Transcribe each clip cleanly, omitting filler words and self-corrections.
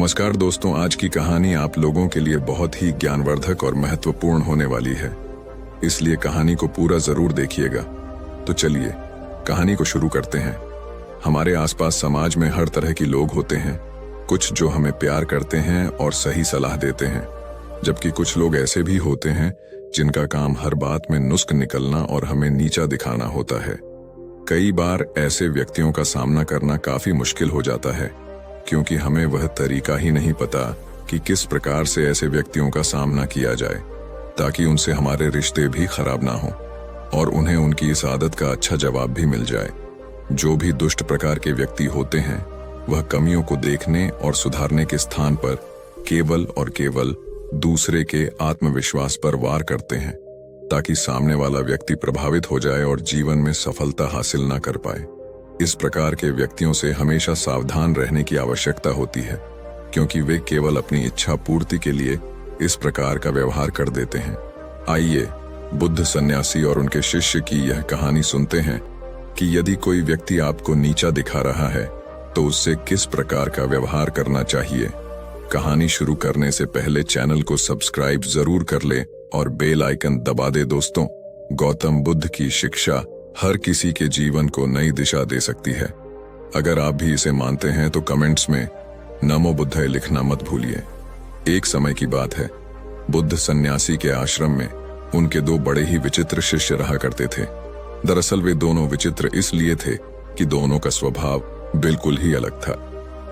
नमस्कार दोस्तों, आज की कहानी आप लोगों के लिए बहुत ही ज्ञानवर्धक और महत्वपूर्ण होने वाली है, इसलिए कहानी को पूरा जरूर देखिएगा। तो चलिए कहानी को शुरू करते हैं। हमारे आसपास समाज में हर तरह की लोग होते हैं, कुछ जो हमें प्यार करते हैं और सही सलाह देते हैं, जबकि कुछ लोग ऐसे भी होते हैं जिनका काम हर बात में नुस्ख निकलना और हमें नीचा दिखाना होता है। कई बार ऐसे व्यक्तियों का सामना करना काफी मुश्किल हो जाता है, क्योंकि हमें वह तरीका ही नहीं पता कि किस प्रकार से ऐसे व्यक्तियों का सामना किया जाए ताकि उनसे हमारे रिश्ते भी खराब ना हो और उन्हें उनकी इस आदत का अच्छा जवाब भी मिल जाए। जो भी दुष्ट प्रकार के व्यक्ति होते हैं वह कमियों को देखने और सुधारने के स्थान पर केवल और केवल दूसरे के आत्मविश्वास पर वार करते हैं ताकि सामने वाला व्यक्ति प्रभावित हो जाए और जीवन में सफलता हासिल ना कर पाए। इस प्रकार के व्यक्तियों से हमेशा सावधान रहने की आवश्यकता होती है, क्योंकि वे केवल अपनी इच्छा पूर्ति के लिए इस प्रकार का व्यवहार कर देते हैं। आइए बुद्ध सन्यासी और उनके शिष्य की यह कहानी सुनते हैं कि यदि कोई व्यक्ति आपको नीचा दिखा रहा है तो उससे किस प्रकार का व्यवहार करना चाहिए। कहानी शुरू करने से पहले चैनल को सब्सक्राइब जरूर कर ले और बेल आइकन दबा दे। दोस्तों, गौतम बुद्ध की शिक्षा हर किसी के जीवन को नई दिशा दे सकती है। अगर आप भी इसे मानते हैं तो कमेंट्स में नमो बुद्धाय लिखना मत भूलिए। एक समय की बात है, बुद्ध सन्यासी के आश्रम में उनके दो बड़े ही विचित्र शिष्य रहा करते थे। दरअसल वे दोनों विचित्र इसलिए थे कि दोनों का स्वभाव बिल्कुल ही अलग था।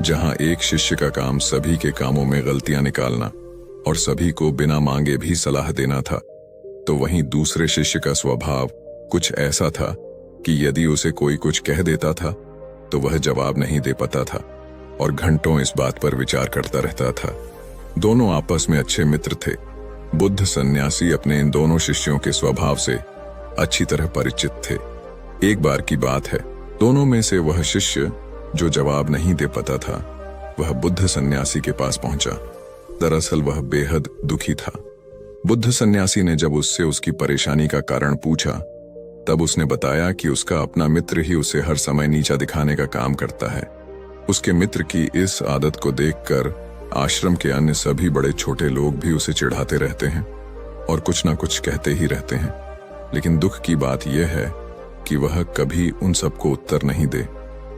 जहां एक शिष्य का काम सभी के कामों में गलतियां निकालना और सभी को बिना मांगे भी सलाह देना था, तो वहीं दूसरे शिष्य का स्वभाव कुछ ऐसा था कि यदि उसे कोई कुछ कह देता था तो वह जवाब नहीं दे पाता था और घंटों इस बात पर विचार करता रहता था। दोनों आपस में अच्छे मित्र थे। बुद्ध सन्यासी अपने इन दोनों शिष्यों के स्वभाव से अच्छी तरह परिचित थे। एक बार की बात है, दोनों में से वह शिष्य जो जवाब नहीं दे पाता था वह बुद्ध सन्यासी के पास पहुंचा। दरअसल वह बेहद दुखी था। बुद्ध सन्यासी ने जब उससे उसकी परेशानी का कारण पूछा तब उसने बताया कि उसका अपना मित्र ही उसे हर समय नीचा दिखाने का काम करता है। उसके मित्र की इस आदत को देखकर आश्रम के अन्य सभी बड़े छोटे लोग भी उसे चिढ़ाते रहते हैं और कुछ ना कुछ कहते ही रहते हैं। लेकिन दुख की बात यह है कि वह कभी उन सबको उत्तर नहीं दे।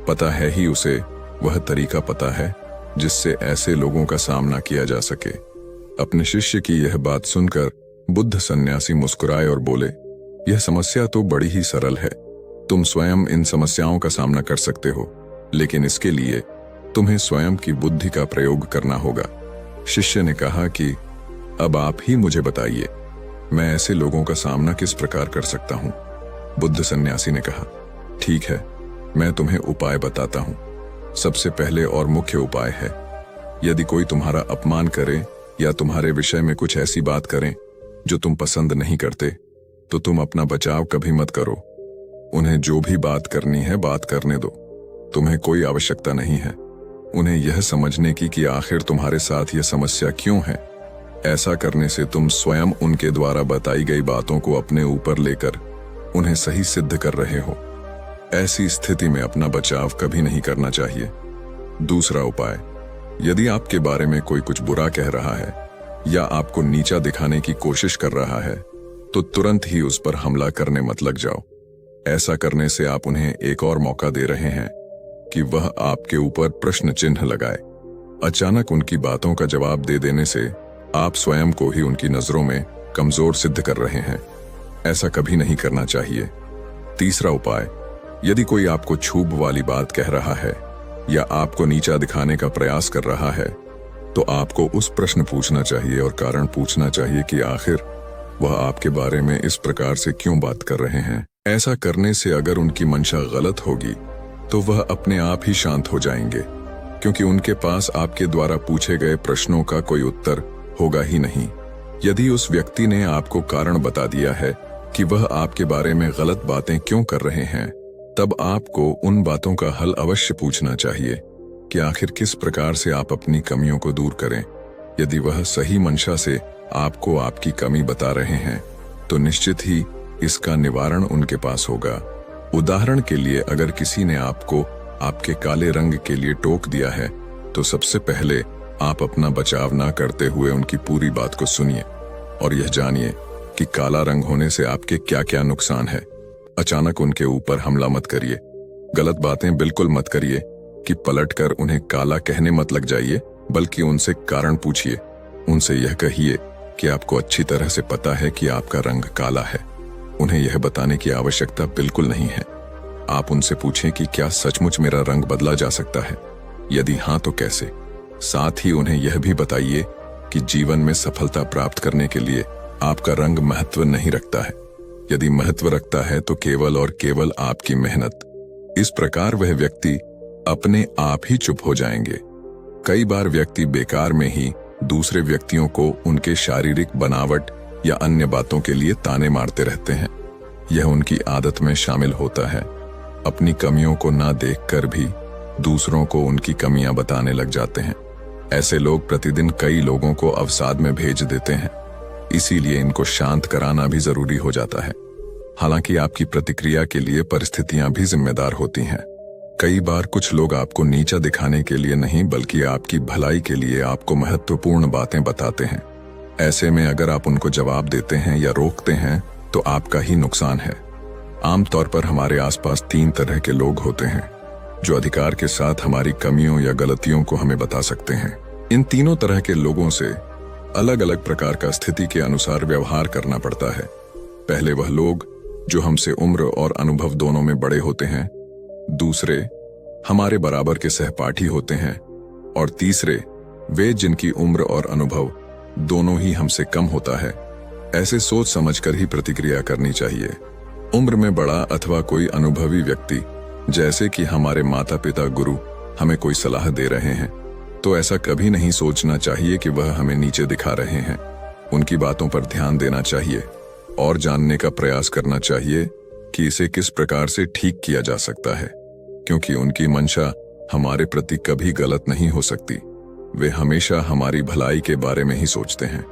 पता है ही उसे वह तरीका पता है जिससे ऐसे लोगों का सामना किया जा सके। अपने शिष्य की यह बात सुनकर बुद्ध सन्यासी मुस्कुराए और बोले, यह समस्या तो बड़ी ही सरल है। तुम स्वयं इन समस्याओं का सामना कर सकते हो, लेकिन इसके लिए तुम्हें स्वयं की बुद्धि का प्रयोग करना होगा। शिष्य ने कहा कि अब आप ही मुझे बताइए, मैं ऐसे लोगों का सामना किस प्रकार कर सकता हूं। बुद्ध सन्यासी ने कहा, ठीक है, मैं तुम्हें उपाय बताता हूं। सबसे पहले और मुख्य उपाय है, यदि कोई तुम्हारा अपमान करे या तुम्हारे विषय में कुछ ऐसी बात करें जो तुम पसंद नहीं करते, तो तुम अपना बचाव कभी मत करो। उन्हें जो भी बात करनी है बात करने दो। तुम्हें कोई आवश्यकता नहीं है उन्हें यह समझने की कि आखिर तुम्हारे साथ यह समस्या क्यों है। ऐसा करने से तुम स्वयं उनके द्वारा बताई गई बातों को अपने ऊपर लेकर उन्हें सही सिद्ध कर रहे हो। ऐसी स्थिति में अपना बचाव कभी नहीं करना चाहिए। दूसरा उपाय, यदि आपके बारे में कोई कुछ बुरा कह रहा है या आपको नीचा दिखाने की कोशिश कर रहा है तो तुरंत ही उस पर हमला करने मत लग जाओ। ऐसा करने से आप उन्हें एक और मौका दे रहे हैं कि वह आपके ऊपर प्रश्न चिन्ह लगाए। अचानक उनकी बातों का जवाब दे देने से आप स्वयं को ही उनकी नजरों में कमजोर सिद्ध कर रहे हैं। ऐसा कभी नहीं करना चाहिए। तीसरा उपाय, यदि कोई आपको छूब वाली बात कह रहा है या आपको नीचा दिखाने का प्रयास कर रहा है तो आपको उस प्रश्न पूछना चाहिए और कारण पूछना चाहिए कि आखिर वह आपके बारे में इस प्रकार से क्यों बात कर रहे हैं। ऐसा करने से अगर उनकी मंशा गलत होगी तो वह अपने आप ही शांत हो जाएंगे, क्योंकि उनके पास आपके द्वारा पूछे गए प्रश्नों का कोई उत्तर होगा ही नहीं। यदि उस व्यक्ति ने आपको कारण बता दिया है कि वह आपके बारे में गलत बातें क्यों कर रहे हैं, तब आपको उन बातों का हल अवश्य पूछना चाहिए कि आखिर किस प्रकार से आप अपनी कमियों को दूर करें। यदि वह सही मंशा से आपको आपकी कमी बता रहे हैं तो निश्चित ही इसका निवारण उनके पास होगा। उदाहरण के लिए, अगर किसी ने आपको आपके काले रंग के लिए टोक दिया है तो सबसे पहले आप अपना बचाव ना करते हुए उनकी पूरी बात को सुनिए और यह जानिए कि काला रंग होने से आपके क्या क्या नुकसान है। अचानक उनके ऊपर हमला मत करिए, गलत बातें बिल्कुल मत करिए कि पलटकर उन्हें काला कहने मत लग जाइए, बल्कि उनसे कारण पूछिए। उनसे यह कहिए कि आपको अच्छी तरह से पता है कि आपका रंग काला है। उन्हें यह बताने की आवश्यकता बिल्कुल नहीं है। आप उनसे पूछें कि क्या सचमुच मेरा रंग बदला जा सकता है, यदि हाँ तो कैसे। साथ ही उन्हें यह भी बताइए कि जीवन में सफलता प्राप्त करने के लिए आपका रंग महत्व नहीं रखता है। यदि महत्व रखता है तो केवल और केवल आपकी मेहनत। इस प्रकार वह व्यक्ति अपने आप ही चुप हो जाएंगे। कई बार व्यक्ति बेकार में ही दूसरे व्यक्तियों को उनके शारीरिक बनावट या अन्य बातों के लिए ताने मारते रहते हैं। यह उनकी आदत में शामिल होता है। अपनी कमियों को ना देखकर भी दूसरों को उनकी कमियां बताने लग जाते हैं। ऐसे लोग प्रतिदिन कई लोगों को अवसाद में भेज देते हैं, इसीलिए इनको शांत कराना भी जरूरी हो जाता है। हालांकि आपकी प्रतिक्रिया के लिए परिस्थितियां भी जिम्मेदार होती हैं। कई बार कुछ लोग आपको नीचा दिखाने के लिए नहीं बल्कि आपकी भलाई के लिए आपको महत्वपूर्ण बातें बताते हैं। ऐसे में अगर आप उनको जवाब देते हैं या रोकते हैं तो आपका ही नुकसान है। आमतौर पर हमारे आसपास 3 तरह के लोग होते हैं जो अधिकार के साथ हमारी कमियों या गलतियों को हमें बता सकते हैं। इन तीनों तरह के लोगों से अलग अलग प्रकार का स्थिति के अनुसार व्यवहार करना पड़ता है। पहले वह लोग जो हमसे उम्र और अनुभव दोनों में बड़े होते हैं, दूसरे हमारे बराबर के सहपाठी होते हैं, और तीसरे वे जिनकी उम्र और अनुभव दोनों ही हमसे कम होता है। ऐसे सोच समझकर ही प्रतिक्रिया करनी चाहिए। उम्र में बड़ा अथवा कोई अनुभवी व्यक्ति, जैसे कि हमारे माता पिता, गुरु, हमें कोई सलाह दे रहे हैं तो ऐसा कभी नहीं सोचना चाहिए कि वह हमें नीचे दिखा रहे हैं। उनकी बातों पर ध्यान देना चाहिए और जानने का प्रयास करना चाहिए कि इसे किस प्रकार से ठीक किया जा सकता है, क्योंकि उनकी मंशा हमारे प्रति कभी गलत नहीं हो सकती। वे हमेशा हमारी भलाई के बारे में ही सोचते हैं।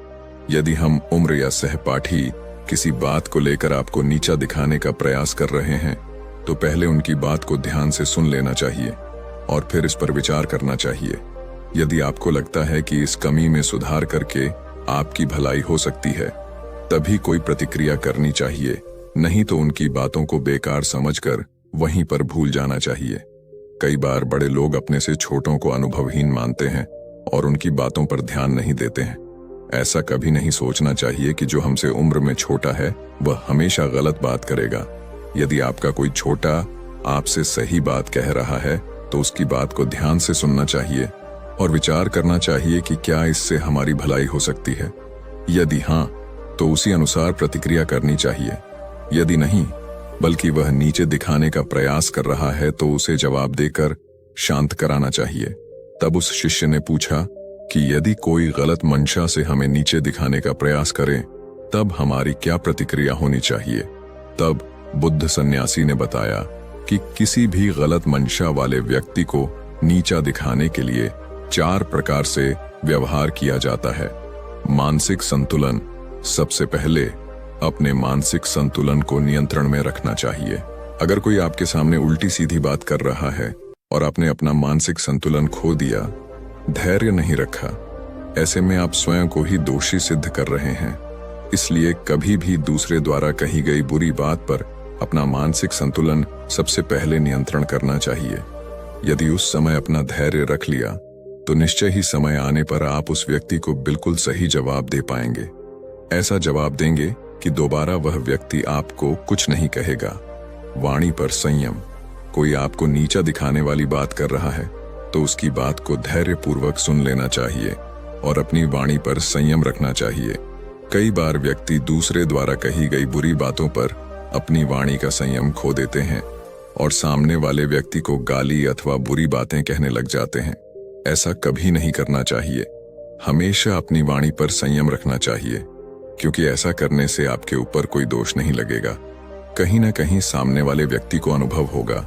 यदि हम उम्र या सहपाठी किसी बात को लेकर आपको नीचा दिखाने का प्रयास कर रहे हैं तो पहले उनकी बात को ध्यान से सुन लेना चाहिए और फिर इस पर विचार करना चाहिए। यदि आपको लगता है कि इस कमी में सुधार करके आपकी भलाई हो सकती है, तभी कोई प्रतिक्रिया करनी चाहिए, नहीं तो उनकी बातों को बेकार समझकर वहीं पर भूल जाना चाहिए। कई बार बड़े लोग अपने से छोटों को अनुभवहीन मानते हैं और उनकी बातों पर ध्यान नहीं देते हैं। ऐसा कभी नहीं सोचना चाहिए कि जो हमसे उम्र में छोटा है वह हमेशा गलत बात करेगा। यदि आपका कोई छोटा आपसे सही बात कह रहा है तो उसकी बात को ध्यान से सुनना चाहिए और विचार करना चाहिए कि क्या इससे हमारी भलाई हो सकती है। यदि हाँ तो उसी अनुसार प्रतिक्रिया करनी चाहिए। यदि नहीं, बल्कि वह नीचे दिखाने का प्रयास कर रहा है तो उसे जवाब देकर शांत कराना चाहिए। तब उस शिष्य ने पूछा कि यदि कोई गलत मंशा से हमें नीचे दिखाने का प्रयास करे तब हमारी क्या प्रतिक्रिया होनी चाहिए। तब बुद्ध सन्यासी ने बताया कि किसी भी गलत मंशा वाले व्यक्ति को नीचा दिखाने के लिए 4 प्रकार से व्यवहार किया जाता है। मानसिक संतुलन। सबसे पहले अपने मानसिक संतुलन को नियंत्रण में रखना चाहिए। अगर कोई आपके सामने उल्टी सीधी बात कर रहा है और आपने अपना मानसिक संतुलन खो दिया, धैर्य नहीं रखा, ऐसे में आप स्वयं को ही दोषी सिद्ध कर रहे हैं। इसलिए कभी भी दूसरे द्वारा कही गई बुरी बात पर अपना मानसिक संतुलन सबसे पहले नियंत्रण करना चाहिए। यदि उस समय अपना धैर्य रख लिया तो निश्चय ही समय आने पर आप उस व्यक्ति को बिल्कुल सही जवाब दे पाएंगे। ऐसा जवाब देंगे कि दोबारा वह व्यक्ति आपको कुछ नहीं कहेगा। वाणी पर संयम। कोई आपको नीचा दिखाने वाली बात कर रहा है तो उसकी बात को धैर्यपूर्वक सुन लेना चाहिए और अपनी वाणी पर संयम रखना चाहिए। कई बार व्यक्ति दूसरे द्वारा कही गई बुरी बातों पर अपनी वाणी का संयम खो देते हैं और सामने वाले व्यक्ति को गाली अथवा बुरी बातें कहने लग जाते हैं। ऐसा कभी नहीं करना चाहिए। हमेशा अपनी वाणी पर संयम रखना चाहिए, क्योंकि ऐसा करने से आपके ऊपर कोई दोष नहीं लगेगा। कहीं ना कहीं सामने वाले व्यक्ति को अनुभव होगा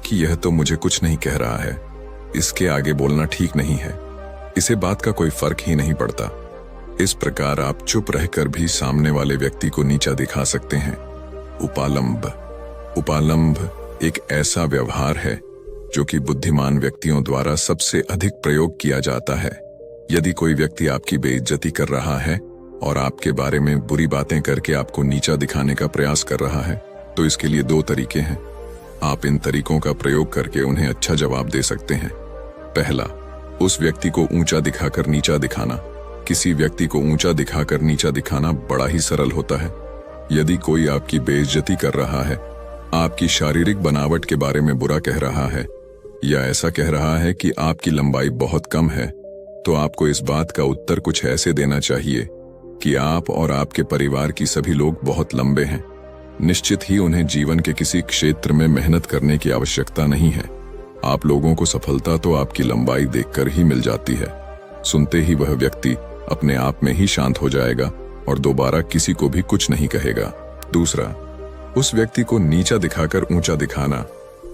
कि यह तो मुझे कुछ नहीं कह रहा है, इसके आगे बोलना ठीक नहीं है, इसे बात का कोई फर्क ही नहीं पड़ता। इस प्रकार आप चुप रहकर भी सामने वाले व्यक्ति को नीचा दिखा सकते हैं। उपालंब। उपालंब एक ऐसा व्यवहार है जो कि बुद्धिमान व्यक्तियों द्वारा सबसे अधिक प्रयोग किया जाता है। यदि कोई व्यक्ति आपकी बेइज्जती कर रहा है और आपके बारे में बुरी बातें करके आपको नीचा दिखाने का प्रयास कर रहा है, तो इसके लिए 2 तरीके हैं। आप इन तरीकों का प्रयोग करके उन्हें अच्छा जवाब दे सकते हैं। पहला, उस व्यक्ति को ऊंचा दिखाकर नीचा दिखाना। किसी व्यक्ति को ऊंचा दिखाकर नीचा दिखाना बड़ा ही सरल होता है। यदि कोई आपकी बेइज्जती कर रहा है, आपकी शारीरिक बनावट के बारे में बुरा कह रहा है या ऐसा कह रहा है कि आपकी लंबाई बहुत कम है, तो आपको इस बात का उत्तर कुछ ऐसे देना चाहिए कि आप और आपके परिवार की सभी लोग बहुत लंबे हैं। निश्चित ही उन्हें जीवन के किसी क्षेत्र में मेहनत करने की आवश्यकता नहीं है। आप लोगों को सफलता तो आपकी लंबाई देखकर ही मिल जाती है। सुनते ही वह व्यक्ति अपने आप में ही शांत हो जाएगा और दोबारा किसी को भी कुछ नहीं कहेगा। दूसरा, उस व्यक्ति को नीचा दिखाकर ऊंचा दिखाना।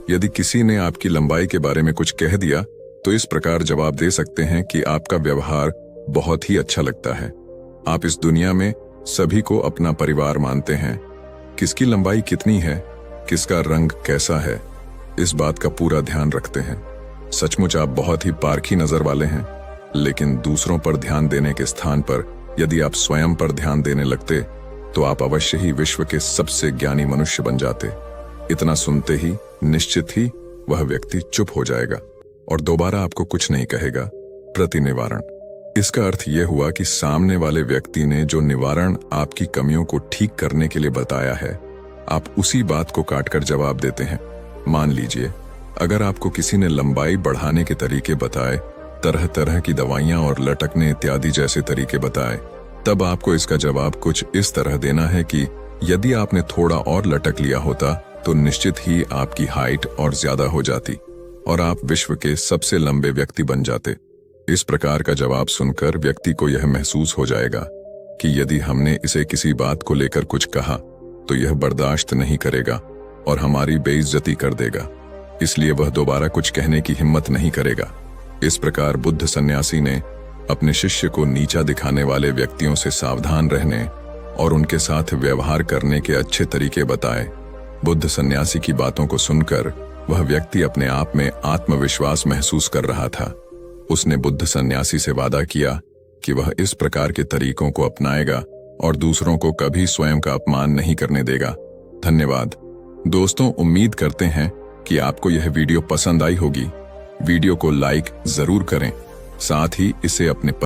यदि किसी ने आपकी लंबाई के बारे में कुछ कह दिया, तो इस प्रकार जवाब दे सकते हैं कि आपका व्यवहार बहुत ही अच्छा लगता है। आप इस दुनिया में सभी को अपना परिवार मानते हैं। किसकी लंबाई कितनी है, किसका रंग कैसा है, इस बात का पूरा ध्यान रखते हैं। सचमुच आप बहुत ही पारखी नजर वाले हैं। लेकिन दूसरों पर ध्यान देने के स्थान पर यदि आप स्वयं पर ध्यान देने लगते, तो आप अवश्य ही विश्व के सबसे ज्ञानी मनुष्य बन जाते। इतना सुनते ही निश्चित ही वह व्यक्ति चुप हो जाएगा और दोबारा आपको कुछ नहीं कहेगा। प्रतिनिवारण। इसका अर्थ यह हुआ कि सामने वाले व्यक्ति ने जो निवारण आपकी कमियों को ठीक करने के लिए बताया है, आप उसी बात को काटकर जवाब देते हैं। मान लीजिए, अगर आपको किसी ने लंबाई बढ़ाने के तरीके बताए, तरह तरह की दवाइयां और लटकने इत्यादि जैसे तरीके बताए, तब आपको इसका जवाब कुछ इस तरह देना है कि यदि आपने थोड़ा और लटक लिया होता तो निश्चित ही आपकी हाइट और ज्यादा हो जाती और आप विश्व के सबसे लंबे व्यक्ति बन जाते। इस प्रकार का जवाब सुनकर व्यक्ति को यह महसूस हो जाएगा कि यदि हमने इसे किसी बात को लेकर कुछ कहा तो यह बर्दाश्त नहीं करेगा और हमारी बेइज्जती कर देगा, इसलिए वह दोबारा कुछ कहने की हिम्मत नहीं करेगा। इस प्रकार बुद्ध सन्यासी ने अपने शिष्य को नीचा दिखाने वाले व्यक्तियों से सावधान रहने और उनके साथ व्यवहार करने के अच्छे तरीके बताए। बुद्ध सन्यासी की बातों को सुनकर वह व्यक्ति अपने आप में आत्मविश्वास महसूस कर रहा था। उसने बुद्ध सन्यासी से वादा किया कि वह इस प्रकार के तरीकों को अपनाएगा और दूसरों को कभी स्वयं का अपमान नहीं करने देगा। धन्यवाद दोस्तों, उम्मीद करते हैं कि आपको यह वीडियो पसंद आई होगी। वीडियो को लाइक जरूर करें, साथ ही इसे अपने